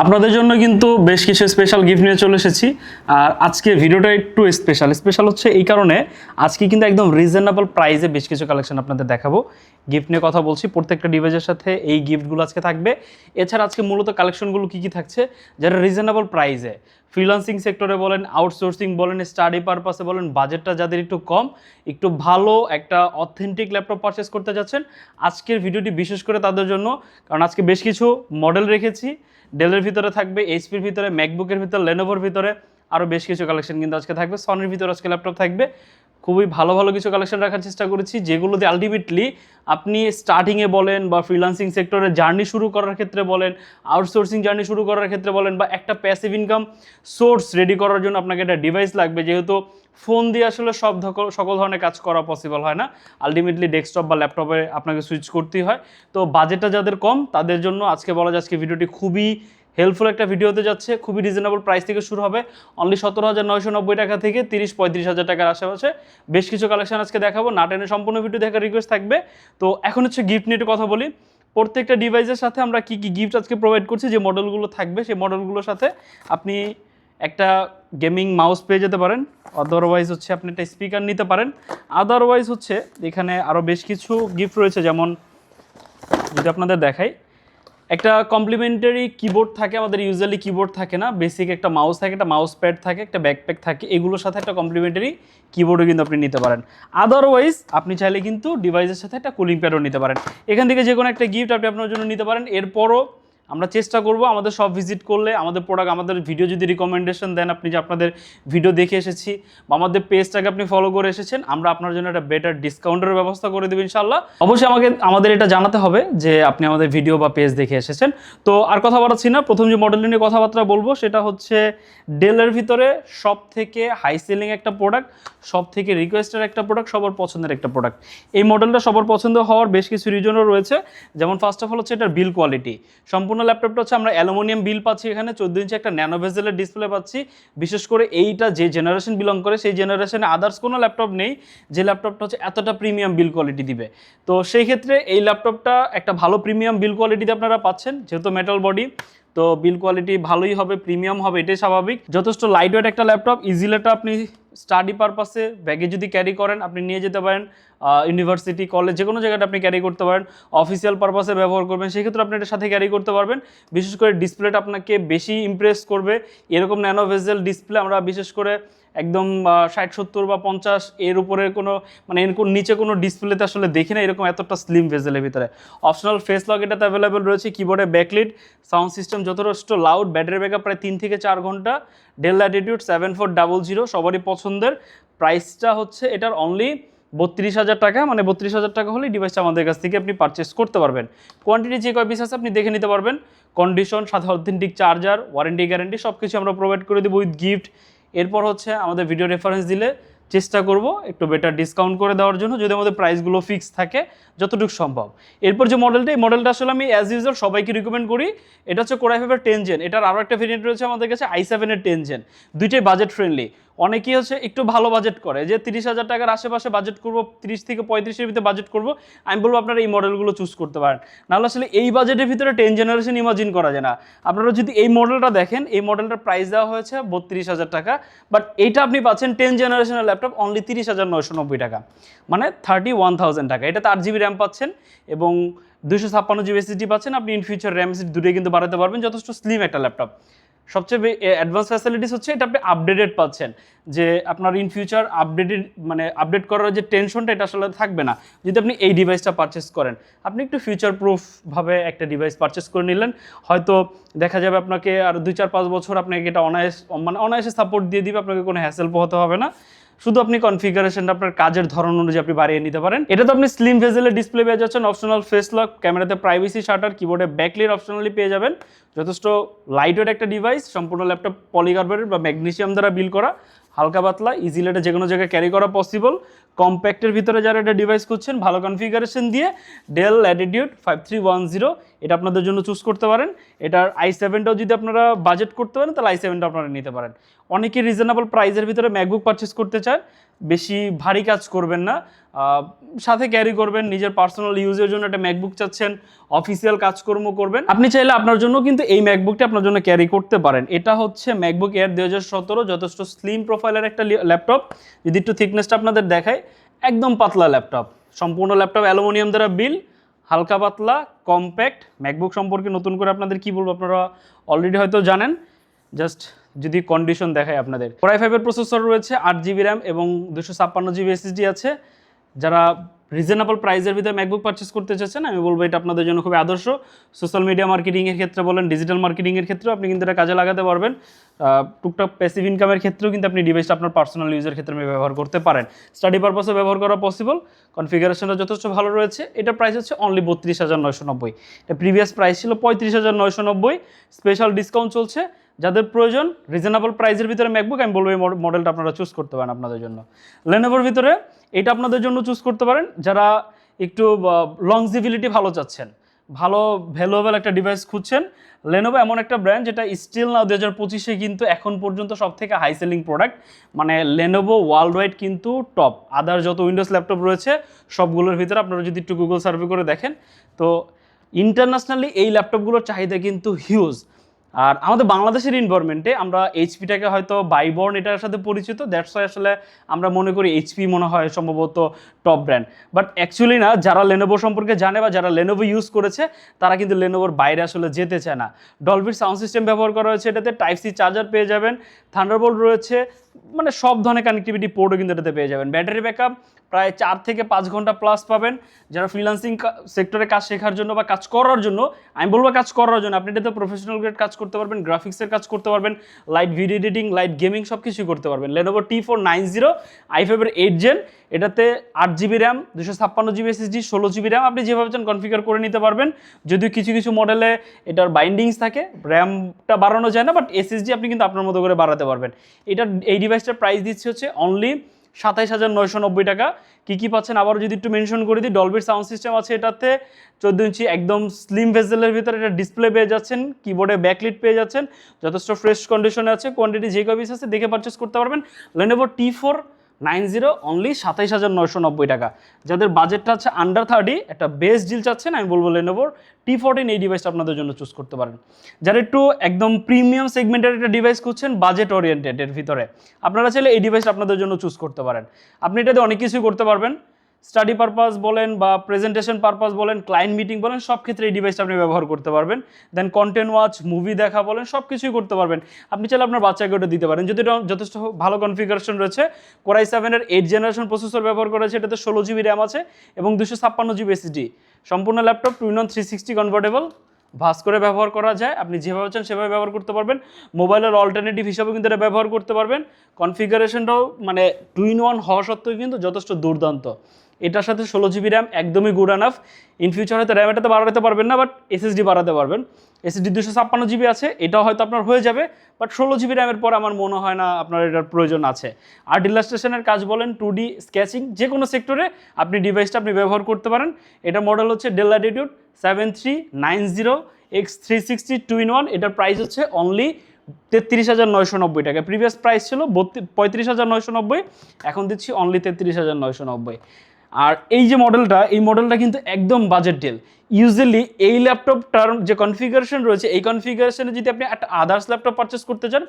আপনাদের জন্য কিন্তু বেশ কিছু স্পেশাল গিফট নিয়ে চলে এসেছি। আর আজকে ভিডিওটা একটু স্পেশাল হচ্ছে এই কারণে আজকে কিন্তু একদম রিজনেবল প্রাইসে বেশ কিছু কালেকশন আপনাদের দেখাবো। গিফট নিয়ে কথা বলছি, প্রত্যেকটা ডিভাইসের সাথে এই গিফটগুলো আজকে থাকবে। এছাড়া আজকে মূলত কালেকশনগুলো কী থাকছে, যারা রিজনেবল প্রাইসে ফ্রিল্যান্সিং সেক্টরে বলেন, আউটসোর্সিং বলেন, স্টাডি পারপাসে বলেন, বাজেটটা যাদের একটু কম, একটু ভালো একটা অথেন্টিক ল্যাপটপ পারচেস করতে যাচ্ছেন, আজকের ভিডিওটি বিশেষ করে তাদের জন্য। কারণ আজকে বেশ কিছু মডেল রেখেছি, ডেলের ভিতরে থাকবে, এইচপির ভিতরে, ম্যাকবুকের ভিতরে, লেনোভোর ভিতরে আরও বেশ কিছু কালেকশন কিন্তু আজকে থাকবে। সনির ভিতরে আজকে ল্যাপটপ থাকবে। খুবই ভালো ভালো কিছু কালেকশন রাখার চেষ্টা করেছি, যেগুলোতে আলটিমেটলি আপনি স্টার্টিংয়ে বলেন বা ফ্রিল্যান্সিং সেক্টরে জার্নি শুরু করার ক্ষেত্রে বলেন, আউটসোর্সিং জার্নি শুরু করার ক্ষেত্রে বলেন, বা একটা প্যাসিভ ইনকাম সোর্স রেডি করার জন্য আপনাকে একটা ডিভাইস লাগবে, যেহেতু ফোন দিয়ে আসলে সকল ধরনের কাজ করা পসিবল হয় না। আলটিমেটলি ডেস্কটপ বা ল্যাপটপে আপনাকে সুইচ করতেই হয়। তো বাজেটটা যাদের কম তাদের জন্য আজকে বলা যায় আজকে ভিডিওটি খুবই হেল্পফুল একটা ভিডিও হতে যাচ্ছে। খুবই রিজনেবল প্রাইস থেকে শুরু হবে, অনলি 17,990 টাকা থেকে 30-35 হাজার টাকার আশেপাশে বেশ কিছু কালেকশন আজকে দেখাবো। না টেনে সম্পূর্ণ ভিডিও দেখার রিকোয়েস্ট থাকবে। তো এখন হচ্ছে গিফট নিয়ে একটু কথা বলি। প্রত্যেকটা ডিভাইসের সাথে আমরা কি গিফট আজকে প্রোভাইড করছি, যে মডেলগুলো থাকবে সেই মডেলগুলোর সাথে আপনি একটা গেমিং মাউস পেয়ে যেতে পারেন, আদারওয়াইজ হচ্ছে আপনি একটা স্পিকার নিতে পারেন, আদারওয়াইজ হচ্ছে এখানে আরও বেশ কিছু গিফট রয়েছে। যেমন যদি আপনাদের দেখাই, একটা কমপ্লিমেন্টারি কিবোর্ড থাকে, আমাদের ইউজুয়ালি কিবোর্ড থাকে না, বেসিক একটা মাউস থাকে, একটা মাউস প্যাড থাকে, একটা ব্যাকপ্যাক থাকে, এগুলোর সাথে একটা কমপ্লিমেন্টারি কিবোর্ডও কিন্তু আপনি নিতে পারেন। আদারওয়াইজ আপনি চাইলে কিন্তু ডিভাইসের সাথে একটা কুলিং প্যাডও নিতে পারেন। এখান থেকে যে কোনো একটা গিফট আপনি আপনার জন্য নিতে পারেন। এরপরও আমরা চেষ্টা করব আমাদের সব ভিজিট করলে আমাদের প্রোডাক্ট, আমাদের ভিডিও যদি রিকমেন্ডেশন দেন, আপনি যে আপনাদের ভিডিও দেখে এসেছি বা আমাদের পেজটাকে আপনি ফলো করে এসেছেন, আমরা আপনার জন্য একটা বেটার ডিসকাউন্টের ব্যবস্থা করে দেবো ইনশাআল্লাহ। অবশ্যই আমাদের এটা জানাতে হবে যে আপনি আমাদের ভিডিও বা পেজ দেখে এসেছেন। তো আর কথা বাড়াচ্ছি না, প্রথম যে মডেল নিয়ে কথাবার্তা বলবো সেটা হচ্ছে ডেলের ভিতরে সব থেকে হাই সেলিং একটা প্রোডাক্ট, সব থেকে রিকোয়েস্টের একটা প্রোডাক্ট, সবার পছন্দের একটা প্রোডাক্ট। এই মডেলটা সবার পছন্দ হওয়ার বেশ কিছু রিজনও রয়েছে। যেমন ফার্স্ট অফ অল হচ্ছে এটার বিল কোয়ালিটি। সম্পূর্ণ ল্যাপটপটা হচ্ছে আমরা অ্যালুমিনিয়াম বিল পাচ্ছি, এখানে 14 ইঞ্চি একটা ন্যানো ভেজেলের ডিসপ্লে পাচ্ছি। বিশেষ করে এইটা যে জেনারেশন বিলং করে সেই জেনারেশনে আদার্স কোনো ল্যাপটপ নেই যে ল্যাপটপটা হচ্ছে এতটা প্রিমিয়াম বিল কোয়ালিটি দিবে। তো সেই ক্ষেত্রে এই ল্যাপটপটা একটা ভালো প্রিমিয়াম বিল কোয়ালিটিতে আপনারা পাচ্ছেন, যেহেতু মেটাল বডি, তো বিল কোয়ালিটি ভালোই হবে, প্রিমিয়াম হবে, এটাই স্বাভাবিক। যথেষ্ট লাইট ওয়েট একটা ল্যাপটপ, ইজিলি এটা আপনি স্টাডি পারপাসে ব্যাগে যদি ক্যারি করেন, আপনি নিয়ে যেতে পারেন ইউনিভার্সিটি, কলেজ, যে কোনো জায়গাটা আপনি ক্যারি করতে পারেন। অফিসিয়াল পারপাসে ব্যবহার করবেন, সেক্ষেত্রে আপনি এটার সাথে ক্যারি করতে পারবেন। বিশেষ করে ডিসপ্লেটা আপনাকে বেশি ইমপ্রেস করবে। এরকম ন্যানো ভেজেল ডিসপ্লে আমরা বিশেষ করে একদম 60-70 বা 50 এর উপরে কোনো মানে এর নিচে কোনো ডিসপ্লেতে আসলে দেখি না এরকম এতটা স্লিম ভেজেলের ভিতরে। অপশনাল ফেস লক এটাতে অ্যাভেলেবেল রয়েছে, কিবোর্ডে ব্যাকলিট, সাউন্ড সিস্টেম যথেষ্ট লাউড, ব্যাটারি ব্যাকআপ প্রায় 3 থেকে 4 ঘন্টা, ডেল ল্যাটিটিউড 7400 সবারই পছন্দের। প্রাইসটা হচ্ছে এটার অনলি 32,000 টাকা, মানে 32,000 টাকা হলে ডিভাইসটা আমাদের কাছ থেকে আপনি পারচেস করতে পারবেন। কোয়ান্টিটি যে কয় পিস আছে আপনি দেখে নিতে পারবেন। কন্ডিশন, সাথে অথেন্টিক চার্জার, ওয়ারেন্টি গ্যারেন্টি সব কিছু আমরা প্রোভাইড করে দেবো উইথ গিফট। এরপর হচ্ছে আমাদের ভিডিও রেফারেন্স দিলে চেষ্টা করব একটু বেটার ডিসকাউন্ট করে দেওয়ার জন্য, যদি আমাদের প্রাইসগুলো ফিক্স থাকে যতটুকু সম্ভব। এরপর যে মডেলটা, এই মডেলটা আসলে আমি অ্যাজ ইউজুয়াল সবাইকে রিকমেন্ড করি। এটা হচ্ছে কোর i5 10 জেন। এটার আরও একটা ভেরিয়েন্ট রয়েছে আমাদের কাছে i7 এর 10 জেন। দুইটাই বাজেট ফ্রেন্ডলি। অনেকেই হচ্ছে একটু ভালো বাজেট করে, যে 30,000 টাকার আশেপাশে বাজেট করবো, 30 থেকে 35-এর ভিতরে বাজেট করবো, আমি বলবো আপনারা এই মডেলগুলো চুজ করতে পারেন। নাহলে আসলে এই বাজেটের ভিতরে 10 জেনারেশন ইমাজিন করা যায় না। আপনারা যদি এই মডেলটা দেখেন, এই মডেলটার প্রাইস দেওয়া হয়েছে 32,000 টাকা, বাট এইটা আপনি পাচ্ছেন 10 জেনারেশনের ল্যাপটপ অনলি 30,990 টাকা, মানে 31,000 টাকা। এটাতে 8GB র্যাম পাচ্ছেন এবং 256GB SSD পাচ্ছেন। আপনি ইন ফিউচার র্যাম SSD দুটোই কিন্তু বাড়াতে পারবেন। যথেষ্ট স্লিম একটা ল্যাপটপ। সবচেয়ে অ্যাডভান্স ফ্যাসিলিটিস হচ্ছে এটা আপনি আপডেটেড পাচ্ছেন, যে আপনার ইন ফিউচার আপডেট করার যে টেনশনটা এটা আসলে থাকবে না যদি আপনি এই ডিভাইসটা পারচেস করেন। আপনি একটু ফিউচার প্রুফভাবে একটা ডিভাইস পারচেস করে নিলেন, হয়তো দেখা যাবে আপনাকে আর 2-4-5 বছর আপনাকে এটা অনায়াসে সাপোর্ট দিয়ে দিবে, আপনাকে কোনো হ্যাসেল পোহাতে হবে না। শুধু আপনি কনফিগারেশনটা আপনার কাজের ধরন অনুযায়ী আপনি বাড়িয়ে নিতে পারেন। এটা তো আপনি স্লিম ভেজেলের ডিসপ্লে পেয়ে যাচ্ছেন, অপশনাল ফেস লক, ক্যামেরাতে প্রাইভেসি শাটার, কিবোর্ডে ব্যাকলিট অপশনালি পেয়ে যাবেন। যথেষ্ট লাইট ওয়েট একটা ডিভাইস, সম্পূর্ণ ল্যাপটপ পলিকার্বনেট বা ম্যাগনেসিয়াম দ্বারা বিল করা, হালকা পাতলা, ইজিলি এটা যে কোনো জায়গায় ক্যারি করা পসিবল। কম্প্যাক্টের ভিতরে যারা এটা ডিভাইস করছেন, ভালো কনফিগারেশন দিয়ে ডেল ল্যাটিটিউড 5310 এটা আপনাদের জন্য চুজ করতে পারেন। এটার i7টাও যদি আপনারা বাজেট করতে পারেন তাহলে i7টা আপনারা নিতে পারেন। অনেকে রিজনেবল প্রাইসের ভিতরে ম্যাকবুক পারচেস করতে চায়, বেশি ভারী কাজ করবেন না, সাথে ক্যারি করবেন, নিজের পার্সোনাল ইউজের জন্য একটা ম্যাকবুক চাচ্ছেন, অফিসিয়াল কাজকর্ম করবেন, আপনি চাইলে আপনার জন্য কিন্তু এই ম্যাকবুকটা আপনার জন্য ক্যারি করতে পারেন। এটা হচ্ছে ম্যাকবুক এয়ার 2017, যথেষ্ট স্লিম প্রোফাইলের একটা ল্যাপটপ। যদি একটু থিকনেসটা আপনাদের দেখায়, একদম পাতলা ল্যাপটপ, সম্পূর্ণ ল্যাপটপ অ্যালুমিনিয়াম দ্বারা বিল, হালকা পাতলা কম্প্যাক্ট। ম্যাকবুক সম্পর্কে নতুন করে আপনাদের কি বলবো, আপনারা অলরেডি হয়তো জানেন, জাস্ট যদি কন্ডিশন দেখায় আপনাদের। Core i5 এর প্রসেসর রয়েছে, 8GB র্যাম এবং 256GB SSD আছে। যারা রিজনেবল প্রাইসের ভিতরে ম্যাকবুক পারচেস করতে চাচ্ছেন, আমি বলবো এটা আপনাদের জন্য খুবই আদর্শ। সোশ্যাল মিডিয়া মার্কেটিংয়ের ক্ষেত্রে বলেন, ডিজিটাল মার্কেটিংয়ের ক্ষেত্রেও আপনি কিন্তু এটা কাজে লাগাতে পারবেন। টুকটাক প্যাসিভ ইনকামের ক্ষেত্রেও কিন্তু আপনি ডিভাইসটা আপনার পার্সোনাল ইউজের ক্ষেত্রে ব্যবহার করতে পারেন। স্টাডি পারপাসে ব্যবহার করা পসিবল। কনফিগারেশনটা যথেষ্ট ভালো রয়েছে। এটার প্রাইস হচ্ছে অনলি 32,990। এটা প্রিভিয়াস প্রাইস ছিল 35,990, স্পেশাল ডিসকাউন্ট চলছে। যাদের প্রয়োজন রিজনেবল প্রাইসের ভিতরে ম্যাকবুক, আমি বলবো এই মডেলটা আপনারা চুজ করতে পারেন আপনাদের জন্য। লেনোভোর ভিতরে এটা আপনাদের জন্য চুজ করতে পারেন যারা একটু লংজিভিলিটি ভালো চাচ্ছেন, ভালো ভ্যালুয়েবল একটা ডিভাইস খুঁজছেন। লেনোভো এমন একটা ব্র্যান্ড যেটা স্টিল নাও 2025-এ কিন্তু এখন পর্যন্ত সব থেকে হাই সেলিং প্রোডাক্ট। মানে লেনোভো ওয়ার্ল্ড ওয়াইড কিন্তু টপ। আদার যত উইন্ডোজ ল্যাপটপ রয়েছে সবগুলোর ভিতরে আপনারা যদি একটু গুগল সার্ভে করে দেখেন, তো ইন্টারন্যাশনালি এই ল্যাপটপগুলোর চাহিদা কিন্তু হিউজ। আর আমাদের বাংলাদেশের এনভায়রনমেন্টে আমরা এইচপিটাকে হয়তো বাইবর্ন এটার সাথে পরিচিত, দ্যাটস ওয়াই আসলে আমরা মনে করি এইচপি মনে হয় সম্ভবত টপ ব্র্যান্ড, বাট অ্যাকচুয়ালি না। যারা লেনোভো সম্পর্কে জানে বা যারা লেনোভো ইউজ করেছে তারা কিন্তু লেনোভোর বাইরে আসলে যেতে চায় না। ডলবির সাউন্ড সিস্টেম ব্যবহার করা হয়েছে এটাতে, টাইপ সি চার্জার পেয়ে যাবেন, থান্ডারবোল্ট রয়েছে, মানে সব ধরনের কানেক্টিভিটি পোর্টও কিন্তু এটাতে পেয়ে যাবেন। ব্যাটারি ব্যাকআপ প্রায় 4 থেকে 5 ঘন্টা প্লাস পাবেন। যারা ফ্রিল্যান্সিং সেক্টরে কাজ শেখার জন্য বা কাজ করার জন্য, আমি বলবো কাজ করার জন্য, আপনি এটাতে প্রফেশনাল গ্রেড কাজ করতে পারবেন, গ্রাফিক্সের কাজ করতে পারবেন, light video editing, light gaming সব কিছুই করতে পারবেন। লেনোভো T490 i5 এর 8 জেন, এটাতে 8GB RAM, 256GB SSD, 16GB RAM, আপনি যেভাবে চান কনফিগার করে নিতে পারবেন। যদিও কিছু কিছু মডেলে এটার বাইন্ডিংস থাকে, র্যামটা বাড়ানো যায় না, বাট SSD আপনি কিন্তু আপনার মতো করে বাড়াতে পারবেন। এই ডিভাইসটার প্রাইস দিচ্ছে হচ্ছে অনলি 27,990 টাকা। কী পাচ্ছেন আবারও যদি একটু মেনশন করে দিই, ডলবির সাউন্ড সিস্টেম আছে এটাতে, 14 ইঞ্চি একদম স্লিম ভেজেলের ভিতরে এটা ডিসপ্লে পেয়ে যাচ্ছেন, কিবোর্ডে ব্যাকলিট পেয়ে যাচ্ছেন, যথেষ্ট ফ্রেশ কন্ডিশনে আছে, কোয়ান্টিটি যে কপিস আছে দেখে পারচেস করতে পারবেন। লেনোভো T490 অনলি 27,990 টাকা। যাদের বাজেটটা হচ্ছে আন্ডার 30, একটা বেস্ট ডিল চাচ্ছেন, আমি বলবো লেনোভোর T14 এই ডিভাইসটা আপনাদের জন্য চুজ করতে পারেন। যারা একটু একদম প্রিমিয়াম সেগমেন্টের একটা ডিভাইস খুঁজছেন বাজেট ওরিয়েন্টেডের ভিতরে, আপনারা চাইলে এই ডিভাইসটা আপনাদের জন্য চুজ করতে পারেন। আপনি এটাতে অনেক কিছুই করতে পারবেন, স্টাডি পারপাস বলেন বা প্রেজেন্টেশন পারপাস বলেন, ক্লায়েন্ট মিটিং বলেন, সব ক্ষেত্রে এই ডিভাইসটা আপনি ব্যবহার করতে পারবেন। দেন কন্টেন্ট ওয়াচ, মুভি দেখা বলেন, সব কিছুই করতে পারবেন। আপনি চাইলে আপনার বাচ্চাকে ওটা দিতে পারেন, যদি এটা যথেষ্ট ভালো কনফিগারেশন রয়েছে। Core i7 এর 8 জেনারেশন প্রসেসর ব্যবহার করেছে, এটাতে 16GB র্যাম আছে এবং 256GB SSD। সম্পূর্ণ ল্যাপটপ 2-in-1 360 কনভার্টেবল, ভাস করে ব্যবহার করা যায়, আপনি যেভাবে চান সেভাবে ব্যবহার করতে পারবেন। মোবাইলের অল্টারনেটিভ হিসাবেও কিন্তু এটা ব্যবহার করতে পারবেন। কনফিগারেশনটাও মানে 2-in-1 হওয়া সত্ত্বেও কিন্তু যথেষ্ট দুর্দান্ত। এটার সাথে 16GB র্যাম একদমই গুড এনাফ। ইন ফিউচার হয়তো র্যাম এটাতে বাড়াতে পারবেন না, বাট SSD বাড়াতে পারবেন। SSD 256GB আছে, এটাও হয়তো আপনার হয়ে যাবে, বাট 16GB র্যামের পর আমার মনে হয় না আপনার এটার প্রয়োজন আছে। আর ইলাস্ট্রেশনের কাজ বলেন, 2D স্কেচিং, যে কোনো সেক্টরে আপনি ডিভাইসটা আপনি ব্যবহার করতে পারেন। এটা মডেল হচ্ছে ডেল ল্যাটিটিউড 7390X360 2-in-1। এটার প্রাইস হচ্ছে অনলি 33,990 টাকা। প্রিভিয়াস প্রাইস ছিল 35,990, এখন দিচ্ছি অনলি 33,990। আর এই যে মডেলটা, এই মডেলটা কিন্তু একদম বাজেট ডিল। ইউজুয়ালি এই ল্যাপটপটার যে কনফিগারেশন রয়েছে, এই কনফিগারেশনে যদি আপনি একটা আদার্স ল্যাপটপ পারচেস করতে চান,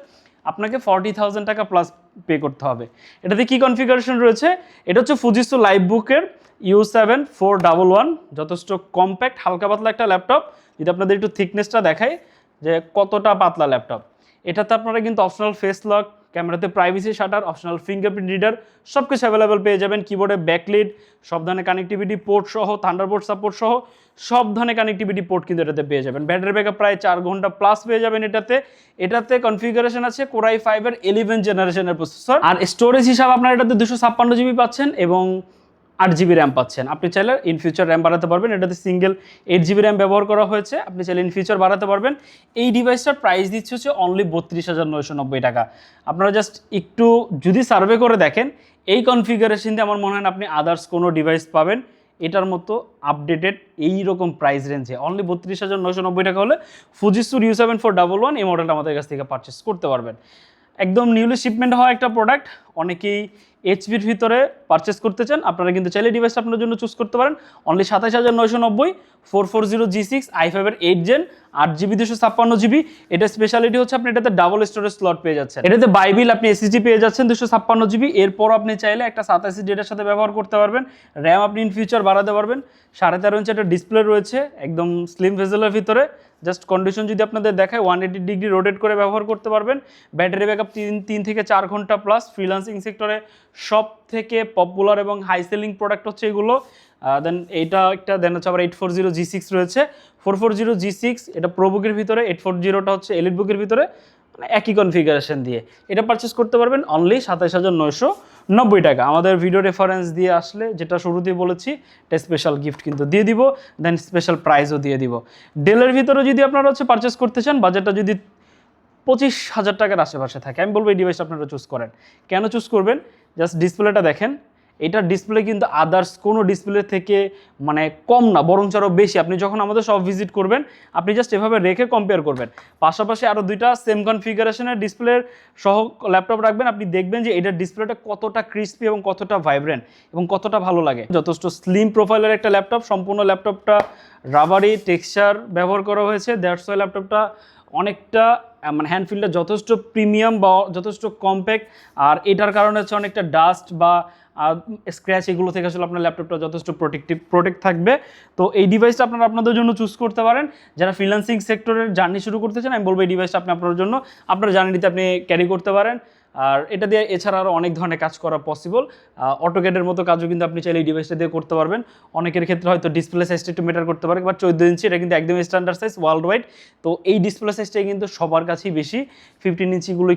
আপনাকে 40,000 টাকা প্লাস পে করতে হবে। এটাতে কি কনফিগারেশন রয়েছে, এটা হচ্ছে ফুজিসো লাইভবুকের U7 411, যথেষ্ট কম্প্যাক্ট হালকা পাতলা একটা ল্যাপটপ। যদি আপনাদের একটু থিকনেসটা দেখাই যে কতটা পাতলা ল্যাপটপ, এটাতে আপনারা কিন্তু অপশনাল ফেস লক, ক্যামেরাতে privacy shutter, optional fingerprint reader সব কিছু অ্যাভেলেবেল পেয়ে যাবেন। কিবোর্ডে ব্যাকলিড, সব ধরনের কানেক্টিভিটি পোর্ট সহ, থান্ডারবোল্ট সাপোর্ট সহ সব ধরনের কানেক্টিভিটি পোর্ট কিন্তু এটাতে পেয়ে যাবেন। ব্যাটারি ব্যাকআপ প্রায় 4 ঘন্টা প্লাস পেয়ে যাবেন এটাতে কনফিগারেশন আছে Core i5 এর 11 জেনারেশনের প্রসেসর। আর স্টোরেজ হিসাবে আপনারা এটাতে 256GB পাচ্ছেন এবং 8GB র্যাম পাচ্ছেন। আপনি চাইলে ইন ফিউচার র্যাম বাড়াতে পারবেন। এটাতে সিঙ্গেল 8GB র্যাম ব্যবহার করা হয়েছে, আপনি চাইলে ইন ফিউচার বাড়াতে পারবেন। এই ডিভাইসটার প্রাইস দিচ্ছে হচ্ছে অনলি 32,990 টাকা। আপনারা জাস্ট একটু যদি সার্ভে করে দেখেন, এই কনফিগারেশন দিয়ে আমার মনে হয় না আপনি আদার্স কোনো ডিভাইস পাবেন এটার মতো আপডেটেড এইরকম প্রাইস রেঞ্জে অনলি 32,990 টাকা হলে ফুজিস্টুর U7411 এই মডেলটা আমাদের কাছ থেকে পারচেস করতে পারবেন। একদম নিউলি শিপমেন্ট হওয়া একটা প্রোডাক্ট, অনেকেই এইচপির ভিতরে পারচেস করতে চান, আপনারা কিন্তু চাইলে ডিভাইসটা আপনার জন্য চুজ করতে পারেন। অনলি 27,990 440G6 i5 এর 8 জেন 8GB 256GB। এটা স্পেশালিটি হচ্ছে আপনি এটাতে ডাবল স্টোরেজ স্লট পেয়ে যাচ্ছেন, এটাতে বাইবিল আপনি এসএসডি পেয়ে যাচ্ছেন 256GB। এরপর আপনি চাইলে একটা 27 ডেটার সাথে ব্যবহার করতে পারবেন। র্যাম আপনি ইন ফিউচার বাড়াতে পারবেন। 13.5 ইঞ্চি একটা ডিসপ্লে রয়েছে একদম স্লিম ভেজেলের ভিতরে। জাস্ট কন্ডিশন যদি আপনাদের দেখায় 180 ডিগ্রি রোটেট করে ব্যবহার করতে পারবেন। ব্যাটারি ব্যাকআপ 3 থেকে 4 ঘন্টা প্লাস। ফ্রিল্যান্সিং সেক্টরে সব থেকে পপুলার এবং হাই সেলিং প্রোডাক্ট হচ্ছে এগুলো। দেন এইটা একটা, দেন হচ্ছে আবার 840G6 রয়েছে। 440G6 এটা প্রোবুকের ভিতরে, 840টা হচ্ছে এলিট বুকের ভিতরে, মানে একই কনফিগারেশন দিয়ে এটা পারচেস করতে পারবেন অনলি 27,990 টাকা। আমাদের ভিডিও রেফারেন্স দিয়ে আসলে, যেটা শুরুতেই বলেছি, একটা স্পেশাল গিফট কিন্তু দিয়ে দিব, দেন স্পেশাল প্রাইজও দিয়ে দিব। ডেলের ভিতরে যদি আপনারা হচ্ছে পারচেস করতে চান, বাজেটটা যদি 25,000 টাকার আশেপাশে থাকে, আমি বলবো এই ডিভাইসটা আপনারা চুজ করেন। কেন চুজ করবেন? জাস্ট ডিসপ্লেটা দেখেন, এটার ডিসপ্লে কিন্তু আদার্স কোনো ডিসপ্লে থেকে মানে কম না, বরঞ্চ আরও বেশি। আপনি যখন আমাদের সব ভিজিট করবেন, আপনি জাস্ট এভাবে রেখে কম্পেয়ার করবেন। পাশাপাশি আরও দুইটা সেম কনফিগারেশনের ডিসপ্লের সহ ল্যাপটপ রাখবেন, আপনি দেখবেন যে এটার ডিসপ্লেটা কতটা ক্রিস্পি এবং কতটা ভাইব্রেন্ট এবং কতটা ভালো লাগে। যথেষ্ট স্লিম প্রোফাইলের একটা ল্যাপটপ, সম্পূর্ণ ল্যাপটপটা রাবারি টেক্সচার ব্যবহার করা হয়েছে। দ্যাটস ওয়াই ল্যাপটপটা অনেকটা মানে হ্যান্ডফিলটা যথেষ্ট প্রিমিয়াম বা যথেষ্ট কম্প্যাক্ট। আর এটার কারণে হচ্ছে অনেকটা ডাস্ট বা স্ক্র্যাচ এগুলো থেকে আসলে আপনার ল্যাপটপটা যথেষ্ট প্রোটেক্ট থাকবে। তো এই ডিভাইসটা আপনারা আপনাদের জন্য চুজ করতে পারেন। যারা ফ্রিল্যান্সিং সেক্টরের জার্নি শুরু করতে চান, আমি বলবো এই ডিভাইসটা আপনি আপনার জন্য, আপনার জার্নিতে আপনি ক্যারি করতে পারেন। আর এটা দিয়ে এছাড়া আরও অনেক ধরনের কাজ করা পসিবল। অটোক্যাডের মতো কাজও কিন্তু আপনি চাইলে এই ডিভাইসটা দিয়ে করতে পারবেন। অনেকের ক্ষেত্রে হয়তো ডিসপ্লে সাইজটা একটু ম্যাটার করতে পারে, বাট 14 ইঞ্চি এটা কিন্তু একদম স্ট্যান্ডার্ড সাইজ ওয়ার্ল্ড ওয়াইড। তো এই ডিসপ্লে সাইজটাই কিন্তু সবার কাছেই বেশি। 15 ইঞ্চিগুলো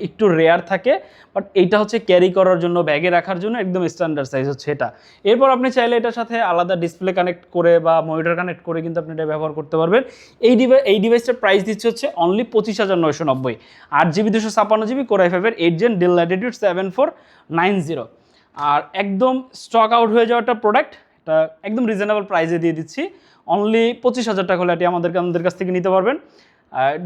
একটু রেয়ার থাকে, বাট এইটা হচ্ছে ক্যারি করার জন্য, ব্যাগে রাখার জন্য একদম স্ট্যান্ডার্ড সাইজ হচ্ছে এটা। এরপর আপনি চাইলে এটার সাথে আলাদা ডিসপ্লে কানেক্ট করে বা মনিটর কানেক্ট করে কিন্তু আপনি এটা ব্যবহার করতে পারবেন। এই ডিভাইসটার প্রাইস দিচ্ছে হচ্ছে only 25,990। 8GB 256GB core i5 এর 8 জেন ডেল ল্যাটিটিউড 7490। আর একদম স্টক আউট হয়ে যাওয়া একটা প্রোডাক্ট, এটা একদম রিজনেবল প্রাইসে দিয়ে দিচ্ছি। অনলি 25,000 টাকা হলে এটি আমাদের কাছ থেকে নিতে পারবেন।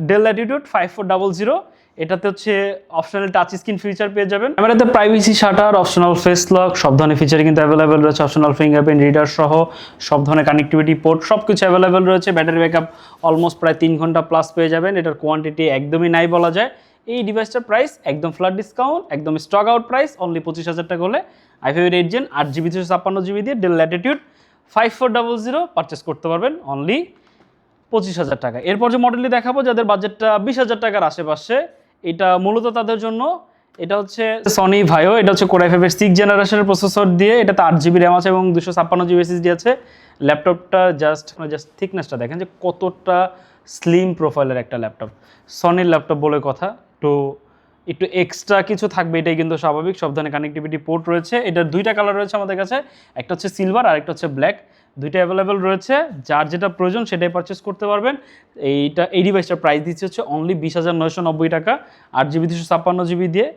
ডেল ল্যাটিটিউড 5400, এটাতে হচ্ছে অপশনাল টাচ স্ক্রিন ফিচার পেয়ে যাবেন। ক্যামেরাতে privacy shutter, optional face lock, সব ধরনের ফিচার কিন্তু অ্যাভেলেবেল রয়েছে। অপশনাল ফিঙ্গারপ্রিন্ট রিডার সহ সব ধরনের কানেক্টিভিটি পোর্ট সব কিছু অ্যাভেলেবেল রয়েছে। ব্যাটারি ব্যাকআপ অলমোস্ট প্রায় 3 ঘন্টা প্লাস পেয়ে যাবেন। এটার কোয়ান্টিটি একদমই নাই বলা যায়। এই ডিভাইসটার প্রাইস একদম ফ্ল্যাট ডিসকাউন্ট, একদম স্টক আউট প্রাইস অনলি 25,000 টাকা হলে i5 এর 8 জেন 8GB 256GB দিয়ে ডেল ল্যাটিটিউড 5400 পারচেস করতে পারবেন অনলি 25,000 টাকা। এরপর যে মডেলটি দেখাবো, যাদের বাজেটটা 20,000 টাকার আশেপাশে, এটা মূলত তাদের জন্য। এটা হচ্ছে সনি ভাইও, এটা হচ্ছে কোর i5 এর 6 জেনারেশনের প্রসেসর দিয়ে, এটাতে 8GB র্যাম আছে এবং 256GB এসএসডি আছে। ল্যাপটপটা জাস্ট থিকনেসটা দেখেন যে কতটা স্লিম প্রোফাইলের একটা ল্যাপটপ। সনির ল্যাপটপ বলে কথা, একটু এক্সট্রা কিছু থাকবে, এটাই কিন্তু স্বাভাবিক। সব ধরনের কানেক্টিভিটি পোর্ট রয়েছে। এটার দুইটা কালার রয়েছে আমাদের কাছে, একটা হচ্ছে সিলভার আর একটা হচ্ছে ব্ল্যাক। দুইটা অ্যাভেলেবেল রয়েছে, যার যেটা প্রয়োজন সেটাই পারচেস করতে পারবেন। এই ডিভাইসটার প্রাইস দিচ্ছে হচ্ছে অনলি 20,990 টাকা। 8GB 256GB দিয়ে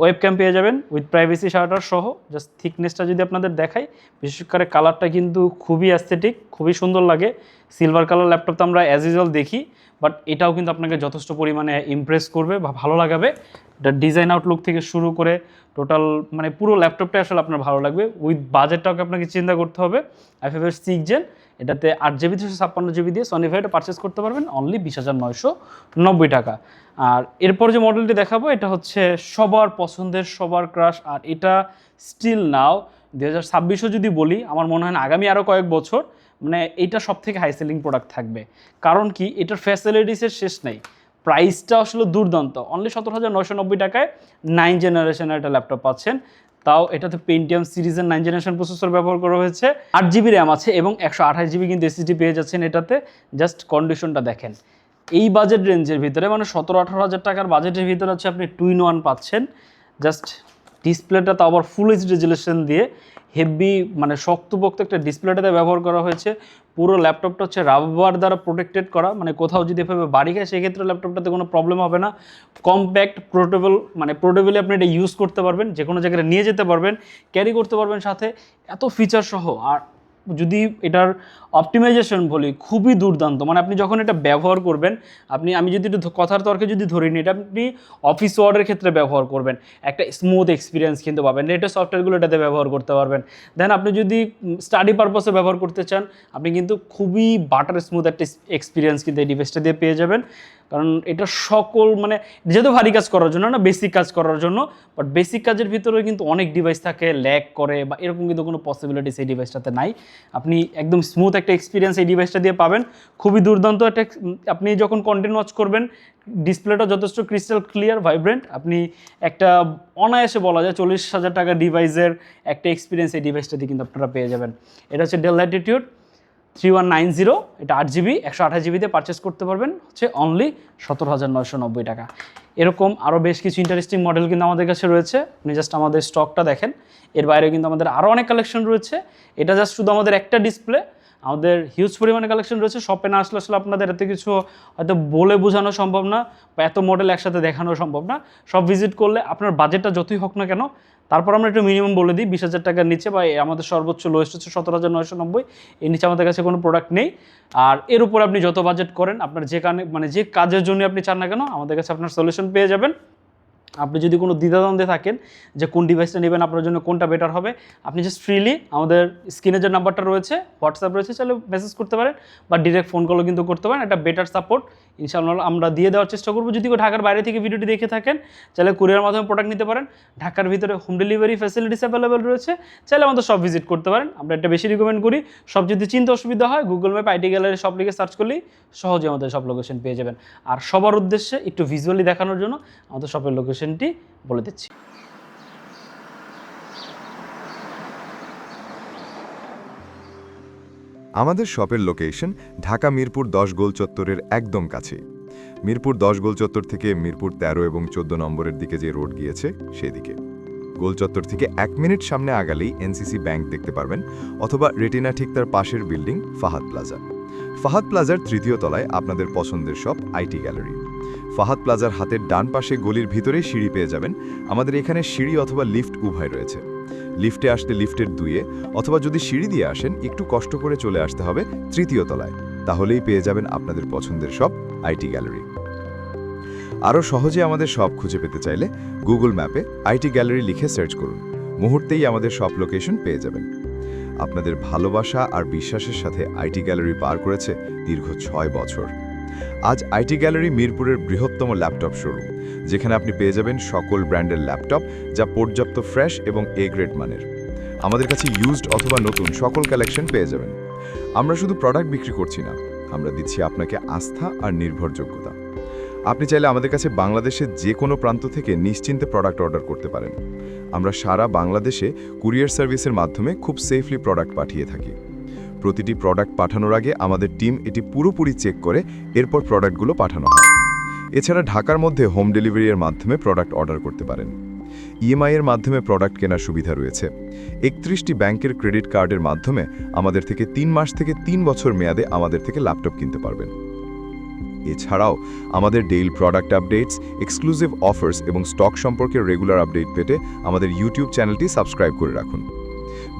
ওয়েবক্যাম পেয়ে যাবেন উইথ প্রাইভেসি শাটার সহ। জাস্ট থিকনেসটা যদি আপনাদের দেখাই, বিশেষ করে কালারটা কিন্তু খুবই অ্যাস্থেটিক, খুবই সুন্দর লাগে। সিলভার কালার ল্যাপটপ তো আমরা অ্যাজ ইউজুয়াল দেখি, বাট এটাও কিন্তু আপনাকে যথেষ্ট পরিমাণে ইমপ্রেস করবে বা ভালো লাগাবে। এটা ডিজাইন আউটলুক থেকে শুরু করে টোটাল মানে পুরো ল্যাপটপটা আসলে আপনার ভালো লাগবে। উইথ বাজেটটাকে আপনাকে চিন্তা করতে হবে। i5 এর 6 জেন, এটাতে 8GB 256GB দিয়ে সনি ভাইটা পারচেস করতে পারবেন অনলি 20,990 টাকা। আর এরপর যে মডেলটি দেখাবো, এটা হচ্ছে সবার পছন্দের, সবার ক্রাশ। আর এটা স্টিল নাও 2026ও যদি বলি, আমার মনে হয় না আগামী আরও কয়েক বছর মানে এইটা সব থেকে হাই সেলিং প্রোডাক্ট থাকবে। কারণ কি, এটার ফ্যাসিলিটিসের শেষ নেই। প্রাইসটা আসলে দুর্দান্ত। অনলি 17,990 টাকায় 9 জেনারেশনের একটা ল্যাপটপ পাচ্ছেন। তাও এটাতে পেন্টিয়াম সিরিজের 9 জেনারেশন প্রসেসর ব্যবহার করা হয়েছে। 8GB র্যাম আছে এবং 128GB কিন্তু এসএসডি পেয়ে যাচ্ছেন এটাতে। জাস্ট কন্ডিশনটা দেখেন। এই বাজেট রেঞ্জের ভিতরে মানে 17-18 হাজার টাকার বাজেটের ভিতরে হচ্ছে আপনি 2-in-1 পাচ্ছেন। জাস্ট ডিসপ্লেটা তো আবার ফুল এইচডি রেজুলেশন দিয়ে হেভি মানে শক্তপোক্ত একটা ডিসপ্লেটাতে ব্যবহার করা হয়েছে। পুরো ল্যাপটপটা হচ্ছে রাবার দ্বারা প্রোটেক্টেড করা, মানে কোথাও যদি এভাবে বাড়ি খায় সেক্ষেত্রে ল্যাপটপটাতে কোনো প্রবলেম হবে না। কম্প্যাক্ট পোর্টেবলি আপনি এটা ইউজ করতে পারবেন, যে কোনো জায়গায় নিয়ে যেতে পারবেন, ক্যারি করতে পারবেন সাথে, এত ফিচার সহ। আর যদি এটার অপটিমাইজেশন বলি খুবই দুর্দান্ত। মানে আপনি যখন এটা ব্যবহার করবেন, আমি যদি একটু কথার তর্কে যদি ধরি নিই, এটা আপনি অফিস ওয়ার্ডের ক্ষেত্রে ব্যবহার করবেন, একটা স্মুথ এক্সপিরিয়েন্স কিন্তু পাবেন। লেটেস্ট সফটওয়্যারগুলো এটাতে ব্যবহার করতে পারবেন। দেন আপনি যদি স্টাডি পারপাসে ব্যবহার করতে চান, আপনি কিন্তু খুবই বাটার স্মুথ একটা এক্সপিরিয়েন্স কিন্তু এই ডিভাইসটা দিয়ে পেয়ে যাবেন। কারণ এটা সকল মানে যেহেতু ভারী কাজ করার জন্য না, বেসিক কাজ করার জন্য, বাট বেসিক কাজের ভিতরে কিন্তু অনেক ডিভাইস থাকে ল্যাগ করে বা এরকম কিন্তু কোনো পসিবিলিটিস এই ডিভাইসটাতে নাই। আপনি একদম স্মুথ একটা এক্সপিরিয়েন্স এই ডিভাইসটা দিয়ে পাবেন, খুবই দুর্দান্ত একটা। আপনি যখন কন্টেন্ট ওয়াচ করবেন, ডিসপ্লেটা যথেষ্ট ক্রিস্টাল ক্লিয়ার ভাইব্রেন্ট, আপনি একটা অনায়াসে বলা যায় 40,000 টাকা ডিভাইসের একটা এক্সপিরিয়েন্স এই ডিভাইসটা দিয়ে কিন্তু আপনারা পেয়ে যাবেন। এটা হচ্ছে ডেল ল্যাটিটিউড 3190, এটা 8GB 128GBতে পারচেস করতে পারবেন হচ্ছে অনলি 17,990 টাকা। এরকম আরও বেশ কিছু ইন্টারেস্টিং মডেল কিন্তু আমাদের কাছে রয়েছে। আপনি জাস্ট আমাদের স্টকটা দেখেন, এর বাইরে কিন্তু আমাদের আরও অনেক কালেকশন রয়েছে। এটা জাস্ট শুধু আমাদের একটা ডিসপ্লে, আমাদের হিউজ পরিমাণে কালেকশন রয়েছে। শপে না আসলে আপনাদের এত কিছু হয়তো বলে বোঝানো সম্ভব না বা এত মডেল একসাথে দেখানো সম্ভব না। সব ভিজিট করলে আপনার বাজেটটা যতই হোক না কেন, তারপর আমরা একটু মিনিমাম বলে দিই 20,000 টাকার নিচে, বা আমাদের সর্বোচ্চ লোয়েস্ট হচ্ছে 17,990, এর নিচে আমাদের কাছে কোনো প্রোডাক্ট নেই। আর এর উপর আপনি যত বাজেট করেন, আপনার যে কাজের জন্য আপনি চান না কেন, আমাদের কাছে আপনার সলিউশন পেয়ে যাবেন। আপনি যদি কোনো দ্বিধাদ্বন্দ্বে থাকেন যে কোন ডিভাইসটা নেবেন, আপনার জন্য কোনটা বেটার হবে, আপনি জাস্ট ফ্রিলি আমাদের স্ক্রিনে যে নাম্বারটা রয়েছে, হোয়াটসঅ্যাপ রয়েছে, চাইলে মেসেজ করতে পারেন বা ডিরেক্ট ফোন কলও কিন্তু করতে পারেন। একটা বেটার সাপোর্ট ইনশাআল্লাহ আমরা দিয়ে দেওয়ার চেষ্টা করবো। যদি কেউ ঢাকার বাইরে থেকে ভিডিওটি দেখে থাকেন, চাইলে কুরিয়ার মাধ্যমে প্রোডাক্ট নিতে পারেন। ঢাকার ভিতরে হোম ডেলিভারি ফ্যাসিলিটিস অ্যাভেলেবেল রয়েছে, চাইলে আমাদের সব ভিজিট করতে পারেন। আমরা এটা বেশি রিকমেন্ড করি। সব যদি চিন্তা অসুবিধা হয়, গুগল ম্যাপ আইটি গ্যালারি সব লিখে সার্চ করলেই সহজে আমাদের সব লোকেশন পেয়ে যাবেন। আর সবার উদ্দেশ্যে একটু ভিজুয়ালি দেখানোর জন্য আমাদের শপের লোকেশনটি বলে দিচ্ছি। আমাদের শপের লোকেশন ঢাকা মিরপুর 10 গোল চত্বরের একদম কাছে। মিরপুর 10 গোল চত্বর থেকে মিরপুর 13 এবং 14 নম্বরের দিকে যে রোড গিয়েছে সেদিকে। গোল চত্বর থেকে 1 মিনিট সামনে আগালেই এনসিসি ব্যাংক দেখতে পারবেন, অথবা রেটিনা ঠিক তার পাশের বিল্ডিং ফাহাদ প্লাজা। ফাহাদ প্লাজার 3য় তলায় আপনাদের পছন্দের শপ আইটি গ্যালারি। ফাহাদ প্লাজার হাতের ডান পাশে গলির ভিতরেই সিঁড়ি পেয়ে যাবেন। আমাদের এখানে সিঁড়ি অথবা লিফট উভয় রয়েছে। লিফটে আসতে লিফটের 2-এ, অথবা যদি সিঁড়ি দিয়ে আসেন একটু কষ্ট করে চলে আসতে হবে 3য় তলায়, তাহলেই পেয়ে যাবেন আপনাদের পছন্দের শপ আইটি গ্যালারি। আরও সহজে আমাদের শপ খুঁজে পেতে চাইলে গুগল ম্যাপে আইটি গ্যালারি লিখে সার্চ করুন, মুহূর্তেই আমাদের শপ লোকেশন পেয়ে যাবেন। আপনাদের ভালোবাসা আর বিশ্বাসের সাথে আইটি গ্যালারি পার করেছে দীর্ঘ 6 বছর। আজ আইটি গ্যালারি মিরপুরের বৃহত্তম ল্যাপটপ শোরুম, যেখানে আপনি পেয়ে যাবেন সকল ব্র্যান্ডের ল্যাপটপ, যা পর্যাপ্ত ফ্রেশ এবং এ গ্রেড মানের। আমাদের কাছে ইউজড অথবা নতুন সকল কালেকশন পেয়ে যাবেন। আমরা শুধু প্রোডাক্ট বিক্রি করছি না, আমরা দিচ্ছি আপনাকে আস্থা আর নির্ভরযোগ্যতা। আপনি চাইলে আমাদের কাছে বাংলাদেশের যে কোনো প্রান্ত থেকে নিশ্চিন্তে প্রোডাক্ট অর্ডার করতে পারেন। আমরা সারা বাংলাদেশে কুরিয়ার সার্ভিসের মাধ্যমে খুব সেফলি প্রোডাক্ট পাঠিয়ে থাকি। প্রতিটি প্রোডাক্ট পাঠানোর আগে আমাদের টিম এটি পুরোপুরি চেক করে এরপর প্রোডাক্টগুলো পাঠানো হয়। এছাড়া ঢাকার মধ্যে হোম ডেলিভারির মাধ্যমে প্রোডাক্ট অর্ডার করতে পারেন। ইএমআই এর মাধ্যমে প্রোডাক্ট কেনার সুবিধা রয়েছে। 31টি ব্যাংকের ক্রেডিট কার্ডের মাধ্যমে আমাদের থেকে 3 মাস থেকে 3 বছর মেয়াদে আমাদের থেকে ল্যাপটপ কিনতে পারবেন। এছাড়াও আমাদের daily product updates, exclusive offers এবং স্টক সম্পর্কে রেগুলার আপডেট পেতে আমাদের ইউটিউব চ্যানেলটি সাবস্ক্রাইব করে রাখুন।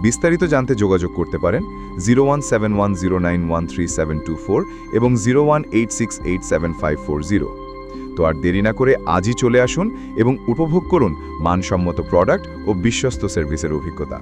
বিস্তারিত জানতে যোগাযোগ করতে পারেন 0171091374 এবং 0186875540। তো আর দেরি না করে আজই চলে আসুন এবং উপভোগ করুন মানসম্মত প্রোডাক্ট ও বিশ্বস্ত সার্ভিসের অভিজ্ঞতা।